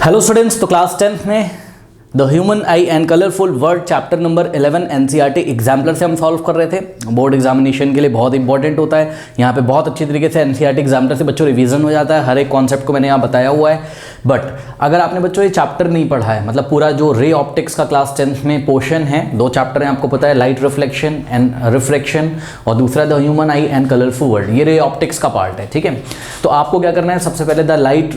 Hello students, तो class 10th में the human I and colourful word chapter number 11 NCERT exemplar से हम solve कर रहे थे। बोर्ड एग्जामिनेशन के लिए बहुत इंपॉर्टेंट होता है। यहाँ पे बहुत अच्छी तरीके से एनसीईआरटी एग्जाम्पलर से बच्चों रिवीजन हो जाता है। हर एक कॉन्सेप्ट को मैंने यहाँ बताया हुआ है। बट अगर आपने बच्चों ये चैप्टर नहीं पढ़ा है, मतलब पूरा जो रे ऑप्टिक्स का क्लास 10th में पोर्शन है, दो चैप्टर हैं आपको पता है, लाइट रिफ्लेक्शन एंड रिफ्रैक्शन और दूसरा the human I and colourful word, ये रे ऑप्टिक्स का पार्ट है। ठीक है, तो आपको क्या करना है, सबसे पहले the light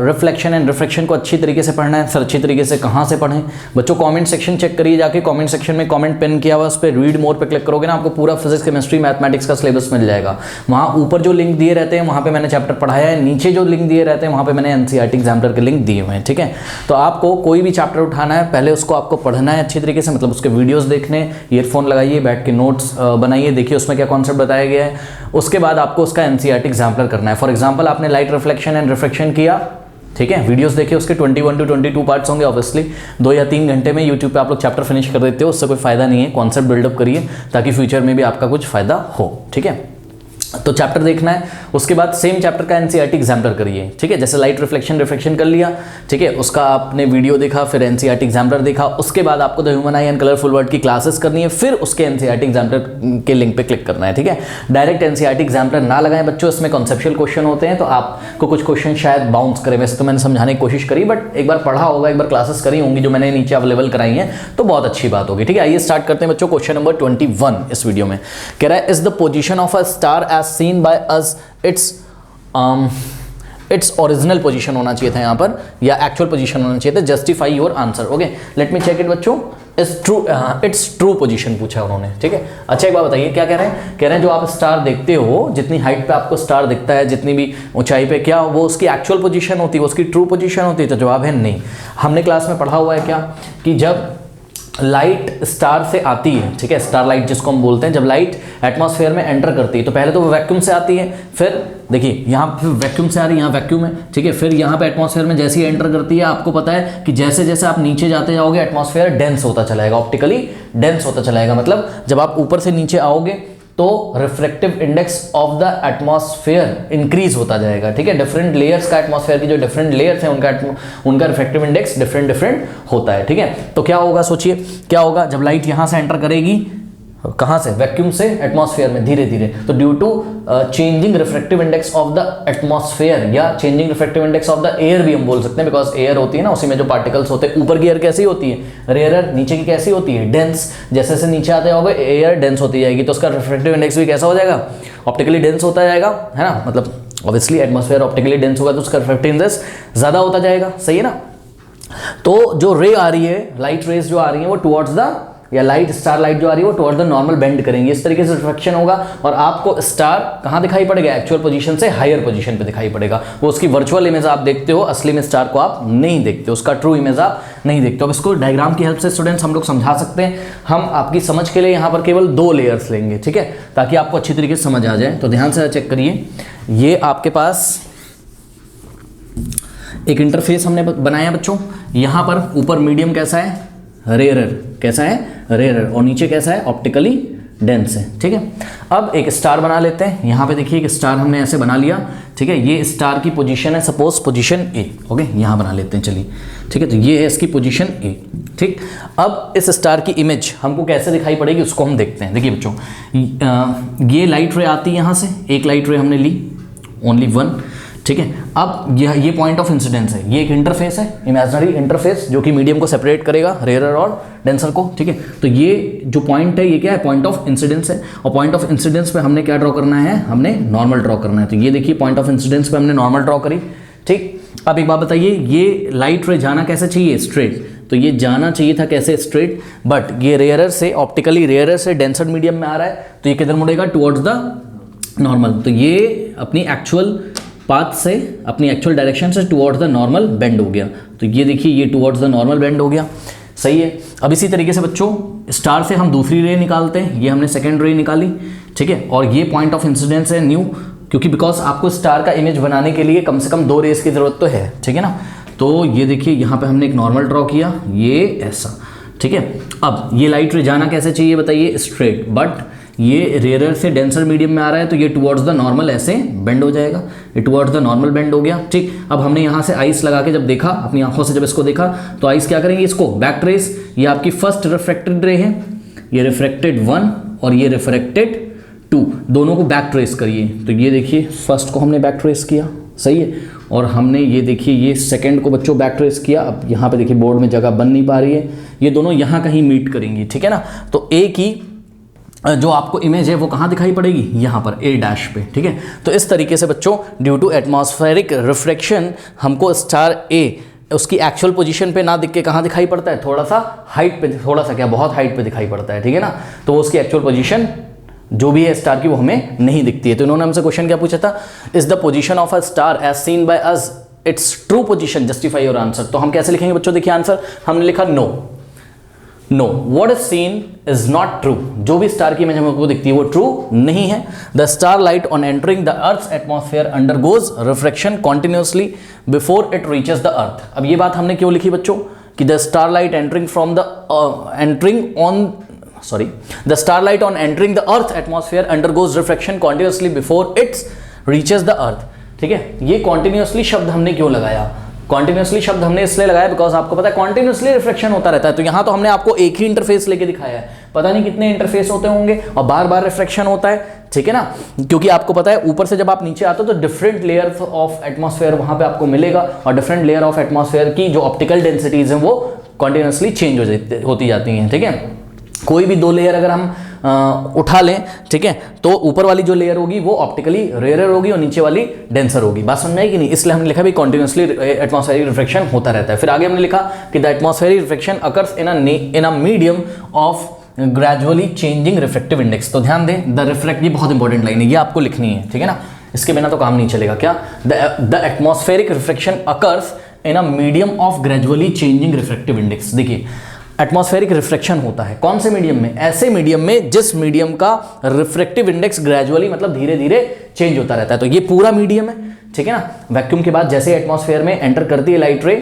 reflection and refraction को अच्छी तरीके से पढ़ना है। सर अच्छी तरीके से कहाँ से पढ़ें बच्चों? कमेंट सेक्शन चेक करिए जाके, कमेंट सेक्शन में कमेंट पिन किया हुआ, उस पर रीड मोर पे क्लिक करोगे ना, आपको पूरा फिजिक्स केमिस्ट्री मैथमेटिक्स का सिलेबस मिल जाएगा। वहाँ ऊपर जो लिंक दिए रहते हैं वहाँ पे मैंने चैप्टर पढ़ाया है, नीचे जो लिंक दिए रहते हैं वहाँ पे मैंने एनसीईआरटी एग्जाम्पलर के लिंक दिए हुए हैं। ठीक है, तो आपको कोई भी चैप्टर उठाना है, पहले उसको आपको पढ़ना है अच्छी तरीके से, मतलब उसके वीडियोस देखने, ईयरफोन लगाइए, बैठ के नोट्स बनाइए, देखिए उसमें क्या कॉन्सेप्ट बताया गया है। उसके बाद आपको उसका एनसीईआरटी एग्जाम्पलर करना है। फॉर एग्जाम्पल आपने लाइट रिफ्लेक्शन एंड रिफ्रैक्शन किया, ठीक है, वीडियोस देखिए, उसके 21 to 22 पार्ट्स होंगे। ऑब्वियसली 2 या 3 घंटे में यूट्यूब पे आप लोग चैप्टर फिनिश कर देते हो, उससे कोई फायदा नहीं है। कॉन्सेप्ट बिल्डअप करिए ताकि फ्यूचर में भी आपका कुछ फायदा हो। ठीक है, तो चैप्टर देखना है, उसके बाद सेम चैप्टर का एनसीईआरटी एग्जाम्पलर करिए। ठीक है, जैसे लाइट रिफ्लेक्शन रिफ्रैक्शन कर लिया, ठीक है, उसका आपने वीडियो देखा, फिर एनसीईआरटी एग्जाम्पलर देखा, उसके बाद आपको the human I and colourful word की क्लासेस करनी है, फिर उसके एनसीईआरटी एग्जाम्पलर के लिंक पे क्लिक करना है। ठीक है, डायरेक्ट एनसीईआरटी एग्जाम्पलर ना लगाएं बच्चों, इसमें कॉन्सेप्चुअल क्वेश्चन होते हैं तो आपको कुछ क्वेश्चन शायद बाउंस करें। वैसे तो मैंने समझाने की कोशिश करी, बट एक बार पढ़ा होगा, एक बार क्लासेस करी होंगी जो मैंने नीचे अवेलेबल कराई हैं, तो बहुत अच्छी बात होगी। ठीक है, आइए स्टार्ट करते हैं बच्चों। क्वेश्चन नंबर 21 इस वीडियो में कह रहा है, is the position of a star as seen by us its original position होना चाहिए था यहाँ पर, या एक्चुअल पोजीशन होना चाहिए था। Justify your answer. Okay, let me check it बच्चों। इट्स ट्रू पोजीशन पूछा है उन्होंने। ठीक है, अच्छा एक बात बताइए, क्या कह रहे हैं? कह रहे हैं जो आप स्टार देखते हो, जितनी हाइट पे आपको स्टार दिखता है, जितनी भी ऊंचाई पे, क्या वो उसकी एक्चुअल पोजीशन होती है, उसकी ट्रू पोजीशन होती है? तो जवाब है नहीं। हमने क्लास में पढ़ा हुआ है क्या कि जब लाइट स्टार से आती है, ठीक है, स्टार लाइट जिसको हम बोलते हैं, जब लाइट एटमॉस्फेयर में एंटर करती है तो पहले तो वो वैक्यूम से आती है, फिर देखिए यहाँ पे वैक्यूम से आ रही है, यहाँ वैक्यूम है, ठीक है, फिर यहाँ पे एटमॉस्फेयर में जैसे ही एंटर करती है, आपको पता है कि जैसे जैसे आप नीचे जाते जाओगे एटमॉस्फेयर डेंस होता चलाएगा, ऑप्टिकली डेंस होता चलाएगा। मतलब जब आप ऊपर से नीचे आओगे तो refractive index of the atmosphere increase होता जाएगा। ठीक है, डिफरेंट लेयर्स का, एटमॉस्फेयर की जो डिफरेंट लेयर्स हैं उनका रिफ्रैक्टिव इंडेक्स डिफरेंट होता है। ठीक है, तो क्या होगा, सोचिए क्या होगा जब लाइट यहां से एंटर करेगी, कहां से? वैक्यूम से एटमॉस्फेयर में धीरे धीरे, तो due to changing refractive index of the atmosphere, या changing refractive index of the air भी हम बोल सकते हैं, बिकॉज एयर होती है ना, उसी में जो पार्टिकल्स होते हैं। ऊपर की एयर कैसी होती है? रेयरर। नीचे की कैसी होती है? डेंस। जैसे जैसे नीचे आते होगे एयर डेंस होती जाएगी, तो उसका रिफ्रैक्टिव इंडेक्स भी कैसा हो जाएगा? ऑप्टिकली डेंस होता जाएगा, है ना। मतलब ऑब्वियसली एटमॉस्फेयर ऑप्टिकली डेंस होगा तो उसका रिफ्रैक्टिव इंडेक्स ज्यादा होता जाएगा, सही है ना। तो जो रे आ रही है, लाइट रेज जो आ रही है, वो टुवर्ड्स द, या लाइट स्टार लाइट जो आ रही है वो टुवर्ड्स द नॉर्मल बेंड करेंगे, इस तरीके से रिफ्रैक्शन होगा और आपको स्टार कहाँ दिखाई पड़ेगा? एक्चुअल पोजीशन से हायर पोजीशन पे दिखाई पड़ेगा। वो उसकी वर्चुअल इमेज आप देखते हो, असली में स्टार को आप नहीं देखते, उसका ट्रू इमेज आप नहीं देखते हो। अब इसको डायग्राम की हेल्प से स्टूडेंट्स हम लोग समझा सकते हैं। हम आपकी समझ के लिए यहाँ पर केवल 2 लेयर्स लेंगे, ठीक है, ताकि आपको अच्छी तरीके से समझ आ जाए। तो ध्यान से चेक करिए, ये आपके पास एक इंटरफेस हमने बनाया बच्चों। यहाँ पर ऊपर मीडियम कैसा है? रेयरर। कैसा है? रेयरर। और नीचे कैसा है? ऑप्टिकली डेंस है। ठीक है, अब एक स्टार बना लेते हैं। यहाँ पे देखिए एक स्टार हमने ऐसे बना लिया, ठीक है, ये स्टार की पोजीशन है, सपोज पोजीशन ए। ओके, यहाँ बना लेते हैं, चलिए, ठीक है, तो ये है इसकी पोजीशन ए। ठीक, अब इस स्टार की इमेज हमको कैसे दिखाई पड़ेगी उसको हम देखते हैं। देखिए बच्चों, ये लाइट रे आती है यहाँ से, एक लाइट रे हमने ली, ओनली 1, ठीक है। अब ये पॉइंट ऑफ इंसिडेंस है, ये एक इंटरफेस है, इमेजिनरी इंटरफेस, जो कि मीडियम को सेपरेट करेगा, रेयरर और डेंसर को। ठीक है, तो ये जो पॉइंट है ये क्या है? पॉइंट ऑफ इंसिडेंस है। और पॉइंट ऑफ इंसिडेंस पे हमने क्या ड्रॉ करना है? हमने नॉर्मल ड्रॉ करना है। तो ये देखिए पॉइंट ऑफ इंसिडेंस पे हमने नॉर्मल ड्रॉ करी। ठीक, अब एक बात बताइए, ये लाइट रे जाना कैसे चाहिए? स्ट्रेट। तो ये जाना चाहिए था कैसे? स्ट्रेट, बट ये रेयरर से, ऑप्टिकली रेयरर से डेंसर मीडियम में आ रहा है, तो ये किधर मुड़ेगा? Towards the normal. तो ये अपनी एक्चुअल पाथ से, अपनी एक्चुअल डायरेक्शन से टुवर्ड्स द नॉर्मल बेंड हो गया। तो ये देखिए ये टुवर्ड्स द नॉर्मल बेंड हो गया, सही है। अब इसी तरीके से बच्चों स्टार से हम दूसरी रे निकालते हैं, ये हमने सेकेंड रे निकाली, ठीक है, और ये पॉइंट ऑफ इंसिडेंस है न्यू, क्योंकि बिकॉज आपको स्टार का इमेज बनाने के लिए कम से कम 2 रेस की जरूरत तो है, ठीक है ना। तो ये देखिए यहाँ पे हमने एक नॉर्मल ड्रॉ किया, ये ऐसा, ठीक है। अब ये लाइट रे जाना कैसे चाहिए बताइए? स्ट्रेट, बट ये रेयर से डेंसर मीडियम में आ रहा है तो ये टुवर्ड्स द नॉर्मल ऐसे बेंड हो जाएगा, ये टुवर्ड्स द नॉर्मल बेंड हो गया। ठीक, अब हमने यहाँ से आइस लगा के जब देखा, अपनी आंखों से जब इसको देखा, तो आइस क्या करेंगे, इसको बैक ट्रेस, ये आपकी फर्स्ट रिफ्रैक्टेड रे है, ये रिफ्रैक्टेड 1 और ये रिफ्रैक्टेड 2, दोनों को बैक ट्रेस करिए। तो ये देखिए फर्स्ट को हमने बैक ट्रेस किया, सही है, और हमने ये देखिए ये सेकंड को बच्चों बैक ट्रेस किया। अब यहाँ पे देखिए बोर्ड में जगह बन नहीं पा रही है, ये दोनों यहाँ कहीं मीट करेंगी, ठीक है ना। तो ए की जो आपको इमेज है वो कहाँ दिखाई पड़ेगी, यहाँ पर ए डैश पे, ठीक है। तो इस तरीके से बच्चों ड्यू टू एटमॉस्फेरिक रिफ्रैक्शन हमको स्टार ए उसकी एक्चुअल पोजीशन पे ना दिख के कहाँ दिखाई पड़ता है, थोड़ा सा हाइट पे, थोड़ा सा क्या बहुत हाइट पे दिखाई पड़ता है, ठीक है ना। तो उसकी एक्चुअल पोजीशन जो भी है स्टार की वो हमें नहीं दिखती है। तो इन्होंने हमसे क्वेश्चन क्या पूछा था, is the position of a star as seen by us its true position, justify your answer. तो हम कैसे लिखेंगे बच्चों, देखिए आंसर हमने लिखा no, no what is seen is not true, जो भी स्टार की इमेज हमको दिखती है वो ट्रू नहीं है। The star light on entering the earth atmosphere undergoes refraction continuously before it reaches the earth. अब ये बात हमने क्यों लिखी बच्चों कि the star light entering from the the starlight on entering the earth atmosphere undergoes refraction continuously before it reaches the earth। ठीक है, ये continuously शब्द हमने क्यों लगाया, continuously शब्द हमने इसलिए लगाया बिकॉज आपको पता है continuously रिफ्लेक्शन होता रहता है। तो यहाँ तो हमने आपको एक ही इंटरफेस लेके दिखाया है, पता नहीं कितने इंटरफेस होते होंगे और बार बार रिफ्लेक्शन होता है, ठीक है ना। क्योंकि आपको पता है ऊपर से जब आप नीचे आते हो तो डिफरेंट लेयर्स ऑफ एटमॉस्फेयर वहाँ पे आपको मिलेगा और डिफरेंट लेयर ऑफ एटमॉस्फेयर की जो ऑप्टिकल डेंसिटीज हैं वो कॉन्टिन्यूसली चेंज होती जाती हैं, ठीक है। कोई भी 2 लेयर अगर हम उठा लें, ठीक है, तो ऊपर वाली जो लेयर होगी वो ऑप्टिकली रेयर होगी और नीचे वाली डेंसर होगी। बात समझ में आई कि नहीं, इसलिए हमने लिखा भी कॉन्टिन्यूसली एटमॉस्फेरिक रिफ्लेक्शन होता रहता है। फिर आगे हमने लिखा कि the atmospheric reflection occurs in a medium of gradually changing refractive index. तो ध्यान दें, द रिफ्लेक्ट, ये बहुत इंपॉर्टेंट लाइन है, ये आपको लिखनी है, ठीक है ना, इसके बिना तो काम नहीं चलेगा। क्या, the atmospheric reflection occurs in a medium of gradually changing refractive index. देखिए एटमॉस्फेरिक रिफ्लेक्शन होता है कौन से मीडियम में, ऐसे मीडियम में जिस मीडियम का रिफ्रेक्टिव इंडेक्स ग्रेजुअली मतलब धीरे धीरे चेंज होता रहता है। तो ये पूरा मीडियम है, ठीक है ना। वैक्यूम के बाद जैसे एटमॉस्फेयर में एंटर करती है लाइट रे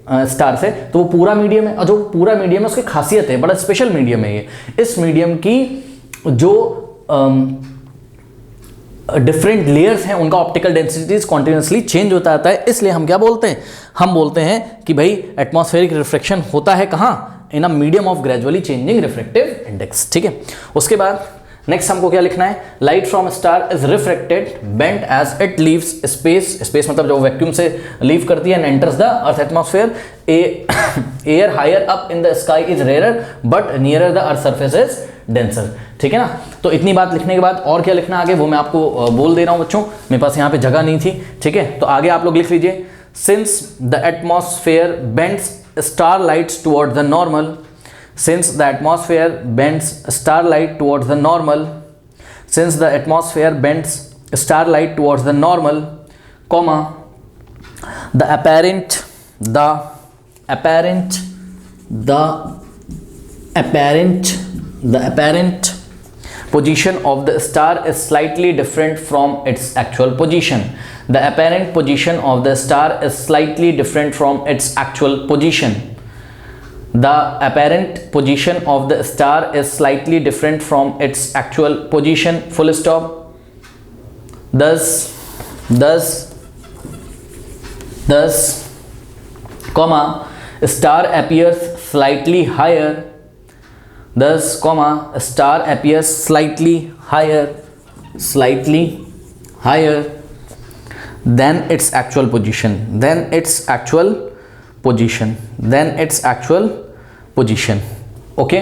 स्टार से, तो वो पूरा मीडियम है, और जो पूरा मीडियम है उसकी खासियत है, बड़ा स्पेशल मीडियम है ये। इस मीडियम की जो डिफरेंट लेयर्स हैं उनका ऑप्टिकल डेंसिटीज कॉन्टिन्यूसली चेंज होता रहता है, इसलिए हम क्या बोलते हैं, हम बोलते हैं कि भाई एटमॉस्फेरिक रिफ्लेक्शन होता है कहाँ, in a medium of gradually changing refractive index, ठीक है। उसके बाद नेक्स्ट हमको क्या लिखना है, light from star is refracted bent as it leaves space, space मतलब जो वैक्यूम से लीव करती है, and enters the earth atmosphere, air higher up in the sky is rare but nearer the earth surface is denser, ठीक है ना। तो इतनी बात लिखने के बाद और क्या लिखना आगे वो मैं आपको बोल दे रहा हूं बच्चों, मेरे पास यहाँ पे जगह नहीं थी, ठीक है। तो आगे आप लोग लिख लीजिए, since the atmosphere bends starlight towards the normal, since the atmosphere bends starlight towards the normal, since the atmosphere bends starlight towards the normal, comma, the apparent position of the star is slightly different from its actual position. The apparent position of the star is slightly different from its actual position. The apparent position of the star is slightly different from its actual position. Full stop. Thus, comma, star appears slightly higher. Thus, comma, star appears slightly higher than its actual position, okay.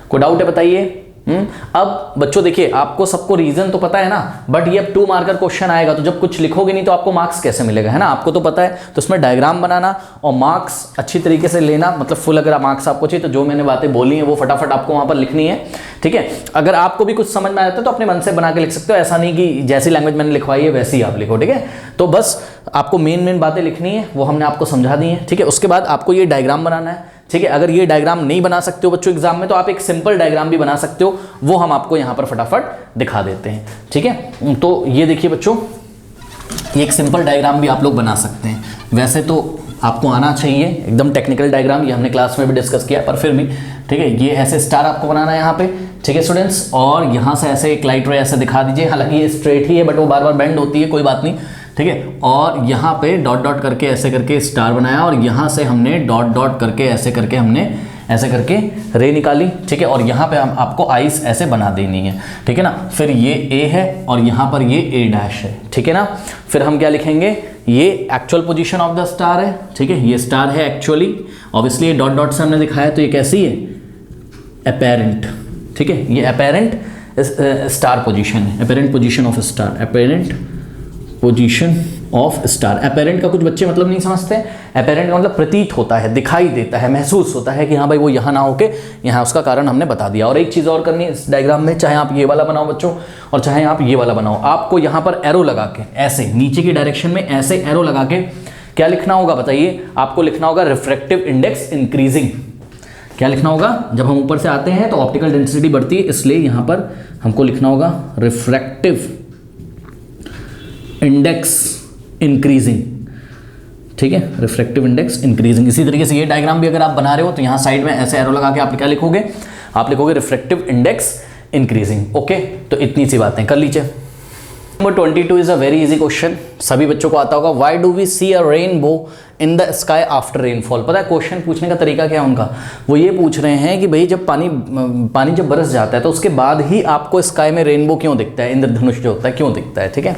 कोई doubt है बताइए। अब बच्चों देखिए आपको सबको reason तो पता है ना, बट ये अब 2 मार्कर क्वेश्चन आएगा तो जब कुछ लिखोगे नहीं तो आपको मार्क्स कैसे मिलेगा, है ना। आपको तो पता है, तो उसमें डायग्राम बनाना और मार्क्स अच्छी तरीके से लेना, मतलब फुल अगर मार्क्स आपको चाहिए तो जो मैंने बातें बोली हैं वो फटाफट आपको वहां पर लिखनी है, ठीक है। अगर आपको भी कुछ समझ में आता है तो अपने मन से बना के लिख सकते हो, ऐसा नहीं कि जैसी लैंग्वेज मैंने लिखवाई है वैसी आप लिखो, ठीक है। तो बस आपको मेन बातें लिखनी है, वो हमने आपको समझा दी है, ठीक है। उसके बाद आपको ये डायग्राम बनाना है, ठीक है। अगर ये डायग्राम नहीं बना सकते हो बच्चों एग्जाम में तो आप एक सिंपल डायग्राम भी बना सकते हो, वो हम आपको यहाँ पर फटाफट दिखा देते हैं, ठीक है। तो ये देखिए बच्चों, ये एक सिंपल डायग्राम भी आप लोग बना सकते हैं। वैसे तो आपको आना चाहिए एकदम टेक्निकल डायग्राम, ये हमने क्लास में भी डिस्कस किया, पर फिर भी ठीक है। ये ऐसे स्टार आपको बनाना है यहाँ पे, ठीक है स्टूडेंट्स, और यहाँ से ऐसे एक लाइट रे ऐसे दिखा दीजिए, हालांकि ये स्ट्रेट ही है बट वो बार बार बेंड होती है, कोई बात नहीं, ठीक है। और यहाँ पे डॉट डॉट करके ऐसे करके स्टार बनाया, और यहाँ से हमने डॉट डॉट करके ऐसे करके हमने ऐसे करके रे निकाली, ठीक है। और यहाँ पे हम आपको आइस ऐसे बना देनी है, ठीक है ना। फिर ये ए है और यहाँ पर ये ए डैश है, ठीक है ना। फिर हम क्या लिखेंगे, ये actual position of the star है, ठीक है, ये स्टार है एक्चुअली, ऑब्वियसली ये डॉट डॉट से हमने दिखाया तो ये कैसी है, अपेरेंट, ठीक है, ये अपेरेंट स्टार पोजीशन है, apparent position of star, apparent position of star. Apparent का कुछ बच्चे मतलब नहीं समझते, अपेरेंट का मतलब प्रतीत होता है, दिखाई देता है, महसूस होता है कि हाँ भाई वो यहाँ ना होके यहाँ, उसका कारण हमने बता दिया। और एक चीज़ और करनी है इस डायग्राम में, चाहे आप ये वाला बनाओ बच्चों और चाहे आप ये वाला बनाओ, आपको यहाँ पर एरो लगा के ऐसे नीचे की डायरेक्शन में ऐसे एरो लगा के क्या लिखना होगा बताइए, आपको लिखना होगा रिफ्रैक्टिव इंडेक्स इंक्रीजिंग। क्या लिखना होगा, जब हम ऊपर से आते हैं तो ऑप्टिकल डेंसिटी बढ़ती है, इसलिए यहाँ पर हमको लिखना होगा रिफ्रैक्टिव इंडेक्स इंक्रीजिंग, ठीक है, रिफ्रैक्टिव इंडेक्स इंक्रीजिंग। इसी तरीके से ये डायग्राम भी अगर आप बना रहे हो तो यहाँ साइड में ऐसे एरो लगा के आप क्या लिखोगे, आप लिखोगे रिफ्रैक्टिव इंडेक्स इंक्रीजिंग। ओके, तो इतनी सी बातें कर लीजिए। Number 22 is a very easy question, सभी बच्चों को आता होगा। Why do we see a rainbow in the sky after rainfall. पता है क्वेश्चन पूछने का तरीका क्या है उनका, वो ये पूछ रहे हैं कि भाई जब पानी जब बरस जाता है तो उसके बाद ही आपको स्काई में रेनबो क्यों दिखता है, इंद्रधनुष जो होता है क्यों दिखता है, ठीक है।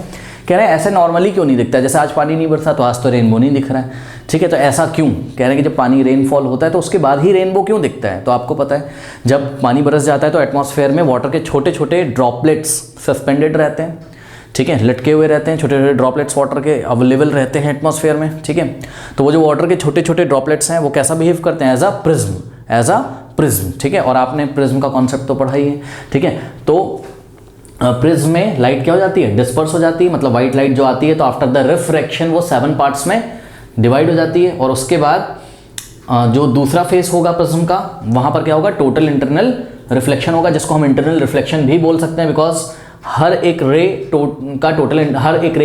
कह रहे हैं ऐसे नॉर्मली क्यों नहीं दिखता है, जैसे आज पानी नहीं बरसा तो आज तो रेनबो नहीं दिख रहा है, ठीक है। तो ऐसा क्यों, कह रहे हैं कि जब पानी रेनफॉल होता है तो उसके बाद ही रेनबो क्यों दिखता है। तो आपको पता है जब पानी बरस जाता है तो एटमॉस्फेयर में वाटर के छोटे छोटे ड्रॉपलेट्स सस्पेंडेड रहते हैं, ठीक है, लटके हुए रहते हैं, छोटे छोटे ड्रॉपलेट्स वाटर के अवेलेबल रहते हैं एटमॉस्फेयर में, ठीक है। तो वो जो वाटर के छोटे छोटे ड्रॉपलेट्स हैं वो कैसा बिहेव करते हैं, एज अ प्रिज्म, ठीक है। और आपने प्रिज्म का कॉन्सेप्ट तो पढ़ा ही है, ठीक है। तो प्रिज्म में लाइट क्या हो जाती है, डिस्पर्स हो जाती है, मतलब वाइट लाइट जो आती है तो आफ्टर द रिफ्रैक्शन वो 7 पार्ट्स में डिवाइड हो जाती है। और उसके बाद जो दूसरा फेस होगा प्रिज्म का, वहाँ पर क्या होगा, टोटल इंटरनल रिफ्लेक्शन होगा, जिसको हम इंटरनल रिफ्लेक्शन भी बोल सकते हैं, बिकॉज हर एक रे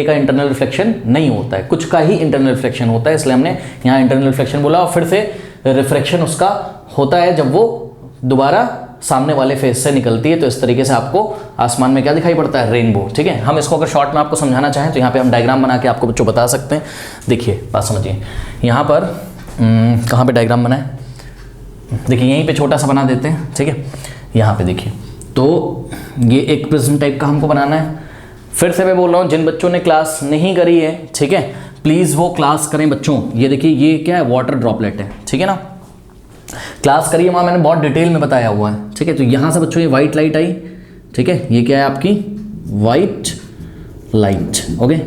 का इंटरनल रिफ्लेक्शन नहीं होता है, कुछ का ही इंटरनल रिफ्लेक्शन होता है, इसलिए हमने यहाँ इंटरनल रिफ्लेक्शन बोला। और फिर से रिफ्रैक्शन उसका होता है जब वो दोबारा सामने वाले फेस से निकलती है। तो इस तरीके से आपको आसमान में क्या दिखाई पड़ता है, रेनबो, ठीक है। हम इसको अगर शॉर्ट में आपको समझाना चाहें तो यहाँ पे हम डायग्राम बना के आपको बच्चों बता सकते हैं। देखिए बात समझिए, यहाँ पर कहाँ पे डायग्राम बनाए, देखिए यहीं पे छोटा सा बना देते हैं, ठीक है। यहाँ पे देखिए, तो ये एक प्रिज्म टाइप का हमको बनाना है। फिर से मैं बोल रहा हूँ, जिन बच्चों ने क्लास नहीं करी है, ठीक है, प्लीज़ वो क्लास करें बच्चों। ये देखिए ये क्या है, वाटर ड्रॉपलेट है, ठीक है ना। क्लास करिए, वहाँ मैंने बहुत डिटेल में बताया हुआ है, ठीक है। तो यहाँ से बच्चों ये वाइट लाइट आई, ठीक है, ये क्या है आपकी वाइट लाइट, ओके।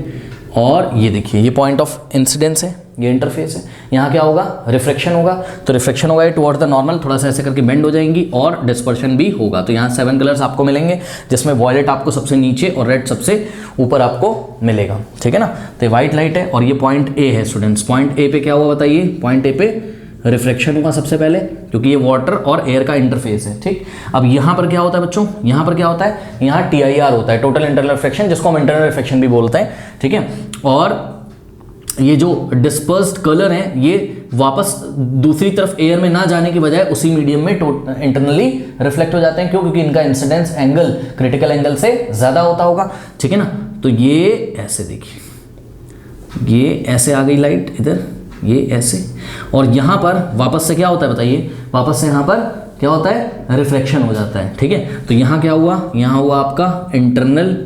और ये देखिए ये पॉइंट ऑफ इंसिडेंस है, ये इंटरफेस है, यहाँ क्या होगा, रिफ्रैक्शन होगा। तो रिफ्रैक्शन होगा ये टुवर्ड द नॉर्मल, थोड़ा सा ऐसे करके बेंड हो जाएंगी, और डिस्पर्शन भी होगा। तो यहाँ 7 कलर्स आपको मिलेंगे, जिसमें वॉयलेट आपको सबसे नीचे और रेड सबसे ऊपर आपको मिलेगा, ठीक है ना। तो वाइट लाइट है और ये पॉइंट ए है स्टूडेंट्स। पॉइंट ए पे क्या हुआ बताइए, पॉइंट ए पे रिफ्रैक्शन होगा सबसे पहले, क्योंकि ये वाटर और एयर का इंटरफेस है, ठीक। अब यहाँ पर क्या होता है बच्चों, यहाँ पर क्या होता है, यहाँ TIR होता है, टोटल इंटरनल रिफ्रैक्शन, जिसको हम इंटरनल रिफ्रैक्शन भी बोलते हैं, ठीक है। और ये जो डिस्पर्स्ड कलर हैं ये वापस दूसरी तरफ एयर में ना जाने की बजाय उसी मीडियम में इंटरनली रिफ्लेक्ट हो जाते हैं। क्यों, क्योंकि इनका इंसिडेंस एंगल क्रिटिकल एंगल से ज़्यादा होता होगा, ठीक है ना। तो ये ऐसे देखिए, ये ऐसे आ गई लाइट इधर, ये ऐसे, और यहाँ पर वापस से क्या होता है बताइए, वापस से यहाँ पर क्या होता है, रिफ्रैक्शन हो जाता है, ठीक है। तो यहाँ क्या हुआ, यहाँ हुआ आपका इंटरनल